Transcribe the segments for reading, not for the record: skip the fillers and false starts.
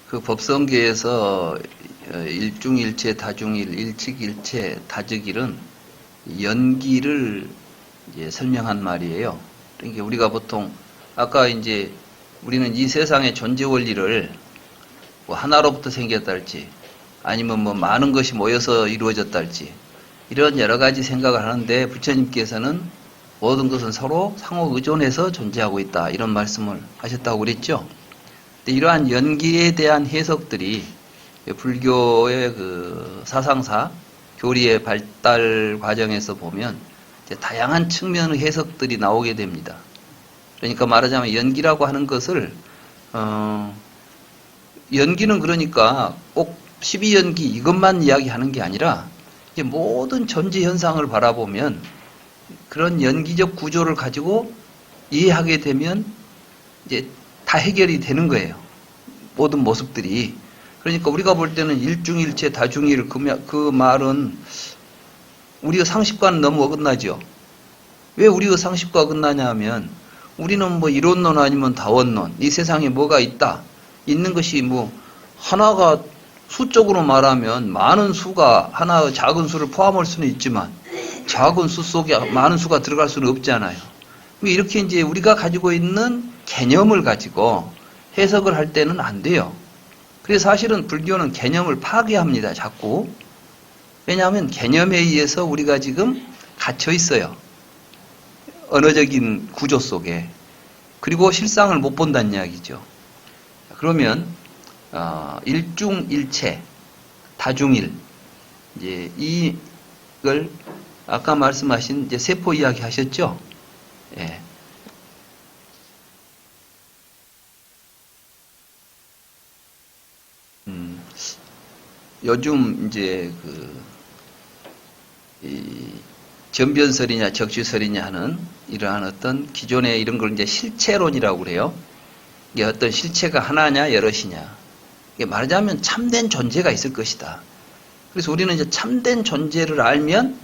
그 법성계에서 일중일체, 다중일, 일칙일체, 다즉일은 연기를 이제 설명한 말이에요. 그러니까 우리가 보통 아까 이제 우리는 이 세상의 존재 원리를 뭐 하나로부터 생겼다 할지 아니면 뭐 많은 것이 모여서 이루어졌다 할지 이런 여러 가지 생각을 하는데 부처님께서는 모든 것은 서로 상호 의존해서 존재하고 있다 이런 말씀을 하셨다고 그랬죠. 근데 이러한 연기에 대한 해석들이 불교의 그 사상사 교리의 발달 과정에서 보면 다양한 측면의 해석들이 나오게 됩니다. 그러니까 말하자면 연기라고 하는 것을 연기는 그러니까 꼭 12연기 이것만 이야기하는 게 아니라 이제 모든 존재 현상을 바라보면 그런 연기적 구조를 가지고 이해하게 되면 이제 다 해결이 되는 거예요. 모든 모습들이. 그러니까 우리가 볼 때는 일중일체 다중일 그 말은 우리의 상식과는 너무 어긋나죠. 왜 우리의 상식과 어긋나냐 하면 우리는 뭐 이론론 아니면 다원론 이 세상에 뭐가 있다. 있는 것이 뭐 하나가 수적으로 말하면 많은 수가 하나의 작은 수를 포함할 수는 있지만 작은 수 속에 많은 수가 들어갈 수는 없잖아요. 이렇게 이제 우리가 가지고 있는 개념을 가지고 해석을 할 때는 안 돼요. 그래서 사실은 불교는 개념을 파괴합니다. 자꾸. 왜냐하면 개념에 의해서 우리가 지금 갇혀 있어요. 언어적인 구조 속에. 그리고 실상을 못 본다는 이야기죠. 그러면 일중일체, 다중일 이제 이걸 아까 말씀하신 이제 세포 이야기 하셨죠? 예. 요즘 이제 이 전변설이냐 적주설이냐 하는 이러한 어떤 기존의 이런 걸 이제 실체론이라고 그래요. 이게 어떤 실체가 하나냐 여럿이냐. 이게 말하자면 참된 존재가 있을 것이다. 그래서 우리는 이제 참된 존재를 알면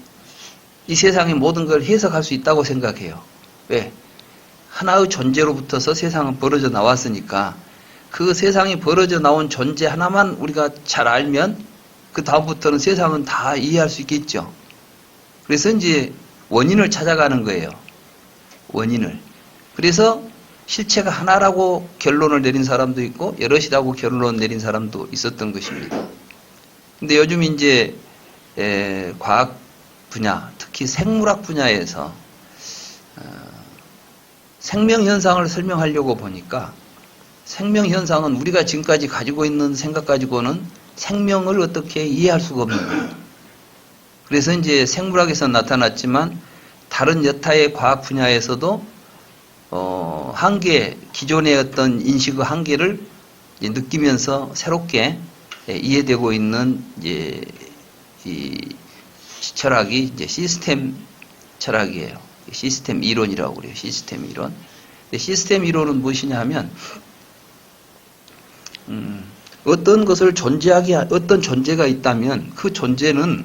이 세상의 모든 걸 해석할 수 있다고 생각해요. 왜? 하나의 존재로부터서 세상은 벌어져 나왔으니까 그 세상이 벌어져 나온 존재 하나만 우리가 잘 알면 그 다음부터는 세상은 다 이해할 수 있겠죠. 그래서 이제 원인을 찾아가는 거예요. 원인을. 그래서 실체가 하나라고 결론을 내린 사람도 있고 여럿이라고 결론을 내린 사람도 있었던 것입니다. 근데 요즘 이제 과학 분야, 특히 생물학 분야에서 생명 현상을 설명하려고 보니까 생명 현상은 우리가 지금까지 가지고 있는 생각 가지고는 생명을 어떻게 이해할 수가 없는 거예요. 그래서 이제 생물학에서 나타났지만 다른 여타의 과학 분야에서도 한계, 기존의 어떤 인식의 한계를 느끼면서 새롭게 이해되고 있는 이제 이 철학이 이제 시스템 철학이에요. 시스템 이론이라고 그래요. 시스템 이론. 시스템 이론은 무엇이냐 하면 어떤 것을 어떤 존재가 있다면 그 존재는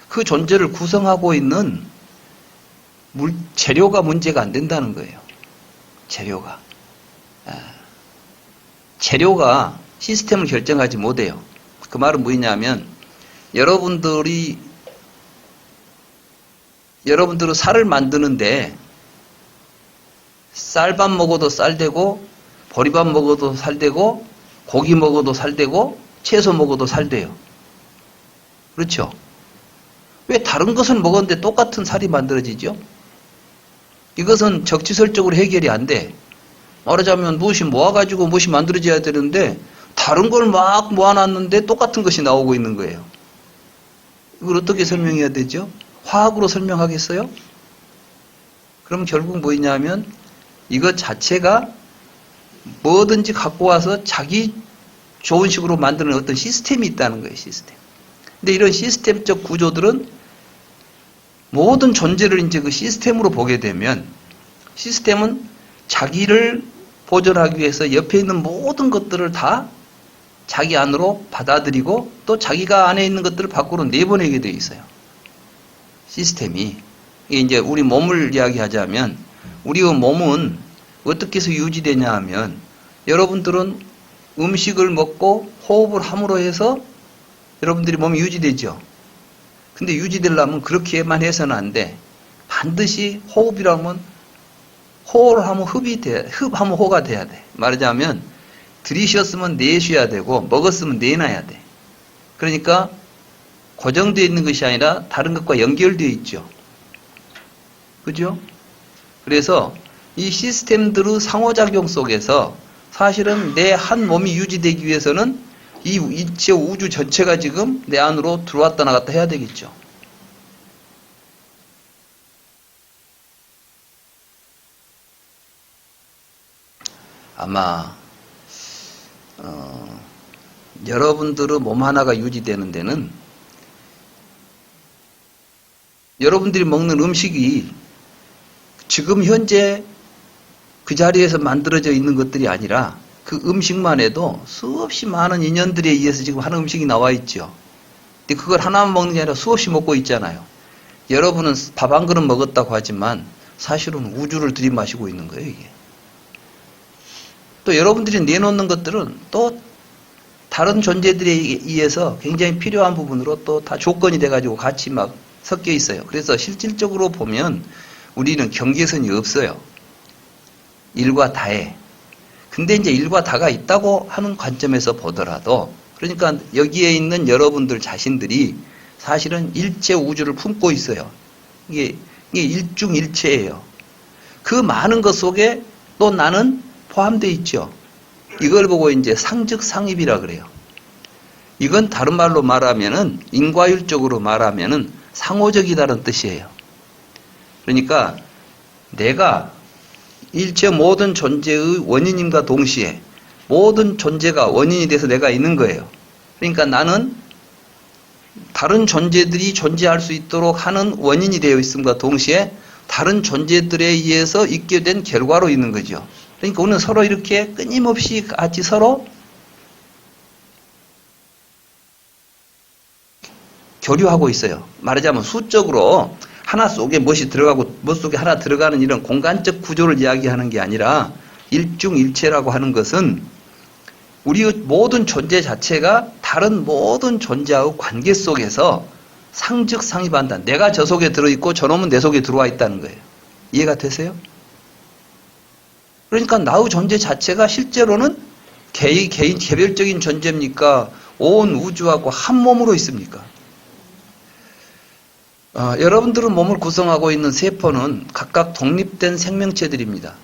그 존재를 구성하고 있는 재료가 문제가 안 된다는 거예요. 재료가 시스템을 결정하지 못해요. 그 말은 뭐냐면 여러분들은 쌀을 만드는데 쌀밥 먹어도 쌀되고 보리밥 먹어도 쌀되고 고기 먹어도 살되고 채소 먹어도 살돼요. 그렇죠? 왜 다른 것을 먹었는데 똑같은 살이 만들어지죠? 이것은 적지설적으로 해결이 안 돼. 말하자면 무엇이 모아가지고 무엇이 만들어져야 되는데 다른 걸 막 모아놨는데 똑같은 것이 나오고 있는 거예요. 이걸 어떻게 설명해야 되죠? 화학으로 설명하겠어요? 그럼 결국 뭐냐면 이것 자체가 뭐든지 갖고 와서 자기 좋은 식으로 만드는 어떤 시스템이 있다는 거예요. 시스템. 근데 이런 시스템적 구조들은 모든 존재를 이제 그 시스템으로 보게 되면 시스템은 자기를 보존하기 위해서 옆에 있는 모든 것들을 다 자기 안으로 받아들이고 또 자기가 안에 있는 것들을 밖으로 내보내게 되어 있어요. 시스템이. 이게 이제 우리 몸을 이야기하자면 우리의 몸은 어떻게 해서 유지되냐 하면 여러분들은 음식을 먹고 호흡을 함으로 해서 여러분들이 몸이 유지되죠. 근데 유지되려면 그렇게만 해서는 안 돼. 반드시 호흡이라면 호를 하면 흡하면 호가 돼야 돼. 말하자면 들이쉬었으면 내쉬어야 되고 먹었으면 내놔야 돼. 그러니까 고정되어 있는 것이 아니라 다른 것과 연결되어 있죠. 그죠? 그래서 이 시스템들의 상호작용 속에서 사실은 내 한 몸이 유지되기 위해서는 이 이체 우주 전체가 지금 내 안으로 들어왔다 나갔다 해야 되겠죠. 아마 여러분들의 몸 하나가 유지되는 데는 여러분들이 먹는 음식이 지금 현재 그 자리에서 만들어져 있는 것들이 아니라 그 음식만 해도 수없이 많은 인연들에 의해서 지금 하는 음식이 나와 있죠. 근데 그걸 하나만 먹는 게 아니라 수없이 먹고 있잖아요. 여러분은 밥 한 그릇 먹었다고 하지만 사실은 우주를 들이마시고 있는 거예요, 이게. 또 여러분들이 내놓는 것들은 또 다른 존재들에 의해서 굉장히 필요한 부분으로 또 다 조건이 돼가지고 같이 막 섞여 있어요. 그래서 실질적으로 보면 우리는 경계선이 없어요. 일과 다에. 근데 이제 일과 다가 있다고 하는 관점에서 보더라도, 그러니까 여기에 있는 여러분들 자신들이 사실은 일체 우주를 품고 있어요. 이게 일중일체예요. 그 많은 것 속에 또 나는 포함되어 있죠. 이걸 보고 이제 상즉상입이라 그래요. 이건 다른 말로 말하면은, 인과율적으로 말하면은 상호적이다는 뜻이에요. 그러니까 내가 일체 모든 존재의 원인임과 동시에 모든 존재가 원인이 돼서 내가 있는 거예요. 그러니까 나는 다른 존재들이 존재할 수 있도록 하는 원인이 되어 있음과 동시에 다른 존재들에 의해서 있게 된 결과로 있는 거죠. 그러니까 우리는 서로 이렇게 끊임없이 같이 서로 교류하고 있어요. 말하자면 수적으로 하나 속에 무엇이 들어가고 무엇 속에 하나 들어가는 이런 공간적 구조를 이야기하는 게 아니라 일중일체라고 하는 것은 우리의 모든 존재 자체가 다른 모든 존재와의 관계 속에서 상즉상입한다. 내가 저 속에 들어있고 저놈은 내 속에 들어와 있다는 거예요. 이해가 되세요? 그러니까 나의 존재 자체가 실제로는 개인 개별적인 존재입니까? 온 우주하고 한 몸으로 있습니까? 여러분들은 몸을 구성하고 있는 세포는 각각 독립된 생명체들입니다.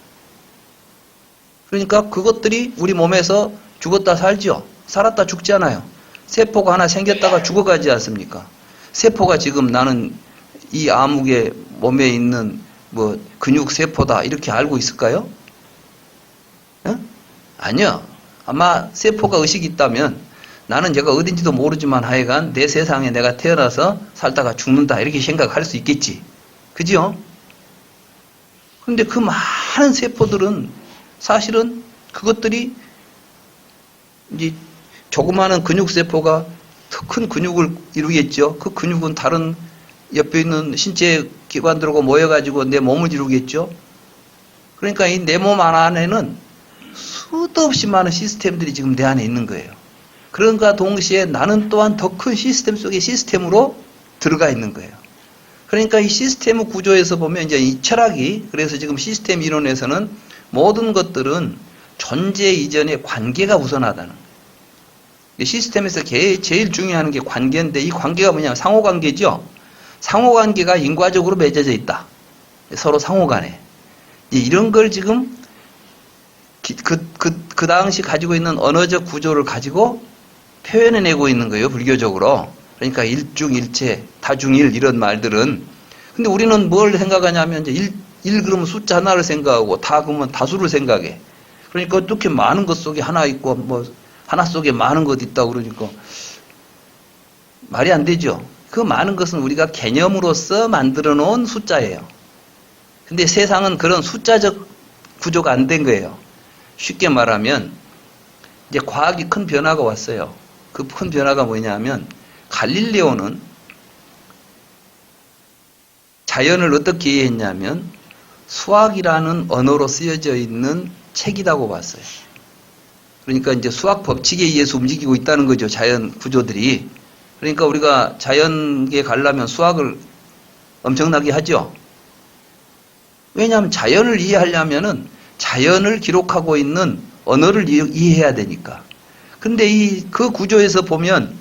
그러니까 그것들이 우리 몸에서 죽었다 살죠. 살았다 죽잖아요. 세포가 하나 생겼다가 죽어가지 않습니까? 세포가 지금 나는 이 아무개 몸에 있는 뭐 근육세포다 이렇게 알고 있을까요? 아니요. 아마 세포가 의식이 있다면 나는 얘가 어딘지도 모르지만 하여간 내 세상에 내가 태어나서 살다가 죽는다 이렇게 생각할 수 있겠지. 그죠? 그런데 그 많은 세포들은 사실은 그것들이 이제 조그마한 근육세포가 더 큰 근육을 이루겠죠. 그 근육은 다른 옆에 있는 신체 기관들하고 모여가지고 내 몸을 이루겠죠. 그러니까 이 내 몸 안에는 수도 없이 많은 시스템들이 지금 내 안에 있는 거예요. 그런가 동시에 나는 또한 더 큰 시스템 속의 시스템으로 들어가 있는 거예요. 그러니까 이 시스템의 구조에서 보면 이제 이 철학이, 그래서 지금 시스템 이론에서는 모든 것들은 존재 이전의 관계가 우선하다는 거예요. 시스템에서 제일 중요한 게 관계인데, 이 관계가 뭐냐면 상호관계죠. 상호관계가 인과적으로 맺어져 있다. 서로 상호간에. 이런 걸 지금 그 당시 가지고 있는 언어적 구조를 가지고 표현해내고 있는 거예요, 불교적으로. 그러니까 일중일체, 다중일 이런 말들은. 근데 우리는 뭘 생각하냐면 이제 일 그러면 숫자 하나를 생각하고 다 그러면 다수를 생각해. 그러니까 어떻게 많은 것 속에 하나 있고 뭐 하나 속에 많은 것 있다고 그러니까 말이 안 되죠. 그 많은 것은 우리가 개념으로서 만들어 놓은 숫자예요. 근데 세상은 그런 숫자적 구조가 안 된 거예요. 쉽게 말하면 이제 과학이 큰 변화가 왔어요. 그 큰 변화가 뭐냐면 갈릴레오는 자연을 어떻게 이해했냐면 수학이라는 언어로 쓰여져 있는 책이라고 봤어요. 그러니까 이제 수학 법칙에 의해서 움직이고 있다는 거죠. 자연 구조들이. 그러니까 우리가 자연계에 가려면 수학을 엄청나게 하죠. 왜냐하면 자연을 이해하려면은 자연을 기록하고 있는 언어를 이해해야 되니까. 근데 그 구조에서 보면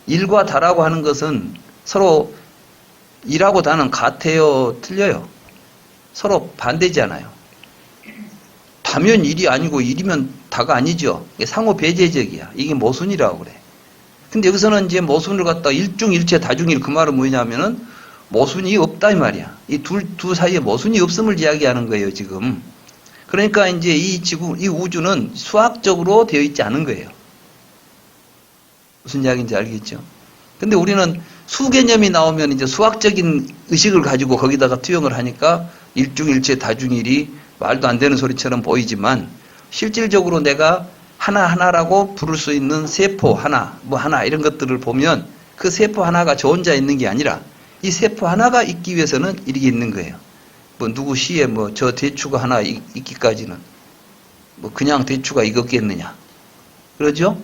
일과 다라고 하는 것은 서로 일하고 다는 같아요, 틀려요? 서로 반대잖아요. 다면 일이 아니고 일이면 다가 아니죠. 이게 상호 배제적이야. 이게 모순이라고 그래. 근데 여기서는 이제 모순을 갖다 일중일체 다중일 그 말은 뭐냐면은 모순이 없다 이 말이야. 이 두 사이에 모순이 없음을 이야기하는 거예요, 지금. 그러니까 이제 이 우주는 수학적으로 되어 있지 않은 거예요. 무슨 이야기인지 알겠죠? 근데 우리는 수 개념이 나오면 이제 수학적인 의식을 가지고 거기다가 투영을 하니까 일중일체 다중일이 말도 안 되는 소리처럼 보이지만 실질적으로 내가 하나하나라고 부를 수 있는 세포 하나, 뭐 하나 이런 것들을 보면 그 세포 하나가 저 혼자 있는 게 아니라 이 세포 하나가 있기 위해서는 이렇게 있는 거예요. 뭐 누구 시에 뭐 저 대추가 하나 있기까지는 뭐 그냥 대추가 익었겠느냐. 그러죠?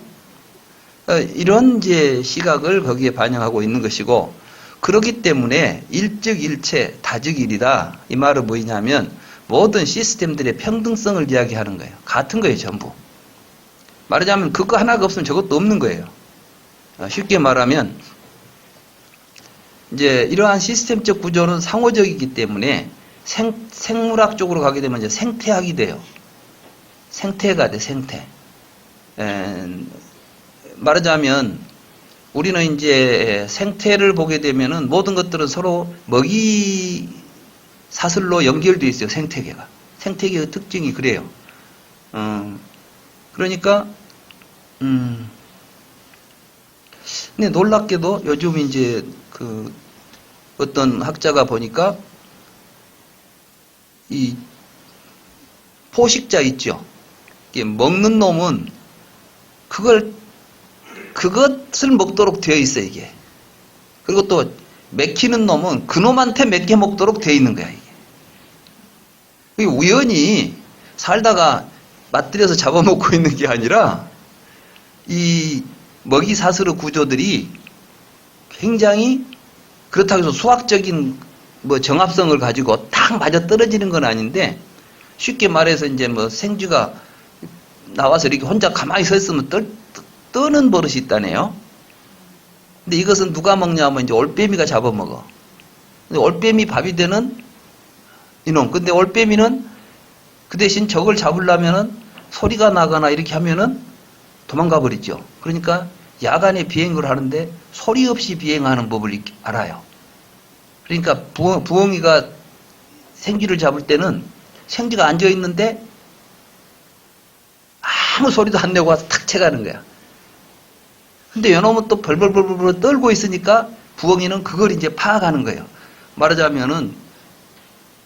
이런 이제 시각을 거기에 반영하고 있는 것이고, 그렇기 때문에 일즉일체 다즉일이다. 이 말은 뭐냐면 모든 시스템들의 평등성을 이야기하는 거예요. 같은 거예요, 전부. 말하자면 그거 하나가 없으면 저것도 없는 거예요. 쉽게 말하면 이제 이러한 시스템적 구조는 상호적이기 때문에 생물학 쪽으로 가게 되면 이제 생태학이 돼요. 생태가 돼, 생태. 말하자면 우리는 이제 생태를 보게 되면은 모든 것들은 서로 먹이 사슬로 연결되어 있어요. 생태계가. 생태계의 특징이 그래요. 그러니까 근데 놀랍게도 요즘 이제 그 어떤 학자가 보니까 이 포식자 있죠. 먹는 놈은 그것을 먹도록 되어 있어, 이게. 그리고 또 먹히는 놈은 그놈한테 먹게 먹도록 되어 있는 거야, 이게. 우연히 살다가 맞들여서 잡아먹고 있는 게 아니라 이 먹이 사슬의 구조들이 굉장히 그렇다고 해서 수학적인 뭐 정합성을 가지고 딱 맞아 떨어지는 건 아닌데, 쉽게 말해서 이제 뭐 생쥐가 나와서 이렇게 혼자 가만히 서 있으면 떠는 버릇이 있다네요. 근데 이것은 누가 먹냐면 이제 올빼미가 잡아먹어. 근데 올빼미 밥이 되는 이놈. 근데 올빼미는 그 대신 적을 잡으려면은 소리가 나거나 이렇게 하면은 도망가 버리죠. 그러니까 야간에 비행을 하는데 소리 없이 비행하는 법을 알아요. 그러니까 부엉이가 생쥐를 잡을 때는 생쥐가 앉아 있는데 아무 소리도 안 내고 와서 탁 채가는 거야. 근데 요놈은 또 벌벌벌벌 떨고 있으니까 부엉이는 그걸 이제 파악하는 거예요. 말하자면은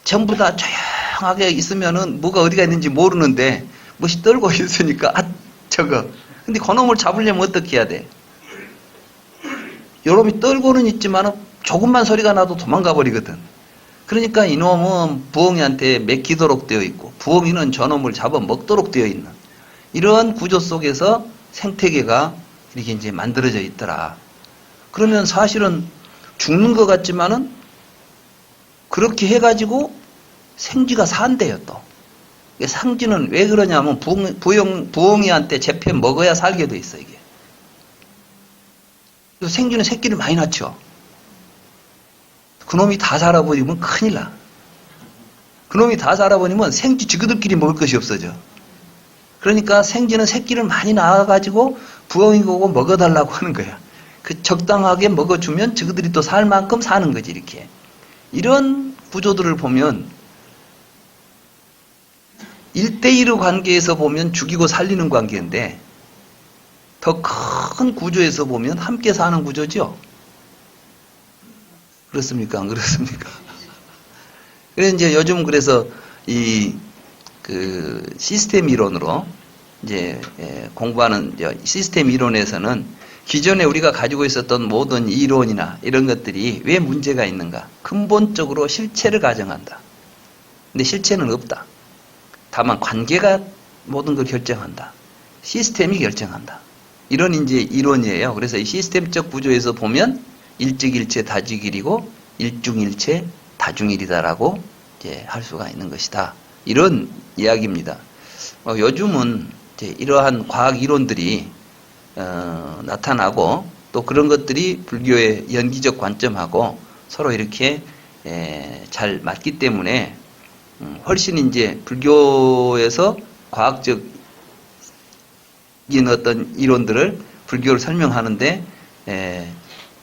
전부 다 조용하게 있으면은 뭐가 어디가 있는지 모르는데 무엇이 떨고 있으니까 저거. 근데 그놈을 잡으려면 어떻게 해야 돼? 요놈이 떨고는 있지만 조금만 소리가 나도 도망가 버리거든. 그러니까 이놈은 부엉이한테 맡기도록 되어 있고 부엉이는 저놈을 잡아먹도록 되어 있는 이런 구조 속에서 생태계가 이렇게 이제 만들어져 있더라. 그러면 사실은 죽는 것 같지만은 그렇게 해가지고 생쥐가 산대요, 또. 상쥐는 왜 그러냐면 부엉이한테 잡혀 먹어야 살게 돼 있어, 이게. 생쥐는 새끼를 많이 낳죠. 그놈이 다 살아버리면 큰일 나. 그놈이 다 살아버리면 생쥐 지그들끼리 먹을 것이 없어져. 그러니까 생쥐는 새끼를 많이 낳아가지고 부엉이 보고 먹어달라고 하는 거야. 그 적당하게 먹어주면 저그들이 또 살 만큼 사는 거지, 이렇게. 이런 구조들을 보면 1대1의 관계에서 보면 죽이고 살리는 관계인데 더 큰 구조에서 보면 함께 사는 구조죠. 그렇습니까? 안 그렇습니까? 그래서 이제 요즘 그래서 그 시스템 이론으로 이제 공부하는 시스템 이론에서는 기존에 우리가 가지고 있었던 모든 이론이나 이런 것들이 왜 문제가 있는가? 근본적으로 실체를 가정한다. 근데 실체는 없다. 다만 관계가 모든 걸 결정한다. 시스템이 결정한다. 이런 이제 이론이에요. 그래서 이 시스템적 구조에서 보면 일직일체 다직일이고 일중일체 다중일이다라고 이제 할 수가 있는 것이다. 이런 이야기입니다. 요즘은 이제 이러한 과학 이론들이 나타나고 또 그런 것들이 불교의 연기적 관점하고 서로 이렇게 잘 맞기 때문에 훨씬 이제 불교에서 과학적인 어떤 이론들을 불교를 설명하는데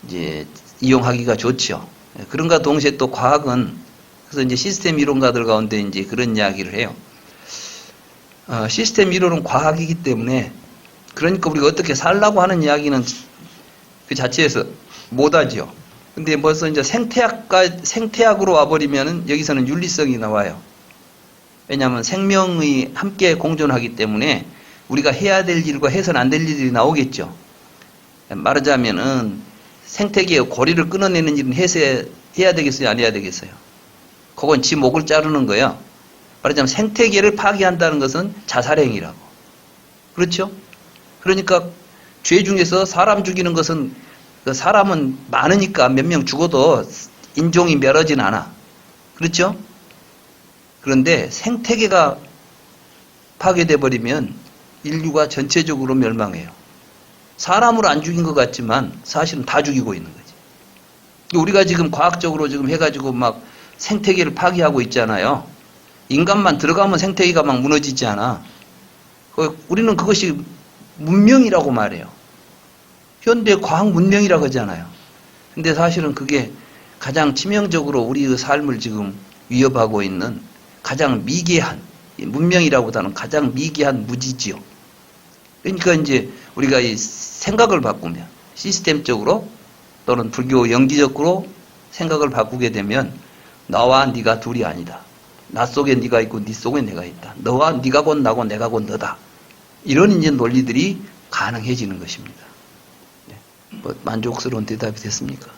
이제 이용하기가 좋죠. 그런가 동시에 또 과학은 그래서 이제 시스템 이론가들 가운데 이제 그런 이야기를 해요. 시스템 이론은 과학이기 때문에 그러니까 우리가 어떻게 살라고 하는 이야기는 그 자체에서 못하죠. 근데 벌써 이제 생태학으로 와버리면은 여기서는 윤리성이 나와요. 왜냐하면 생명이 함께 공존하기 때문에 우리가 해야 될 일과 해서는 안 될 일이 나오겠죠. 말하자면은 생태계의 고리를 끊어내는 일은 해야 되겠어요? 안 해야 되겠어요? 그건 지 목을 자르는 거예요. 말하자면 생태계를 파괴한다는 것은 자살행위라고. 그렇죠? 그러니까 죄 중에서 사람 죽이는 것은 그 사람은 많으니까 몇 명 죽어도 인종이 멸하진 않아. 그렇죠? 그런데 생태계가 파괴돼 버리면 인류가 전체적으로 멸망해요. 사람으로 안 죽인 것 같지만 사실은 다 죽이고 있는 거지. 우리가 지금 과학적으로 지금 해가지고 막 생태계를 파괴하고 있잖아요. 인간만 들어가면 생태계가 막 무너지지 않아. 우리는 그것이 문명이라고 말해요. 현대 과학 문명이라고 하잖아요. 근데 사실은 그게 가장 치명적으로 우리의 삶을 지금 위협하고 있는 가장 미개한, 문명이라보다는 가장 미개한 무지지요. 그러니까 이제 우리가 이 생각을 바꾸면, 시스템적으로 또는 불교 연기적으로 생각을 바꾸게 되면 나와 네가 둘이 아니다. 나 속에 네가 있고 네 속에 내가 있다. 너와 네가 곧 나고 내가 곧 너다. 이런 이제 논리들이 가능해지는 것입니다. 네. 뭐 만족스러운 대답이 됐습니까?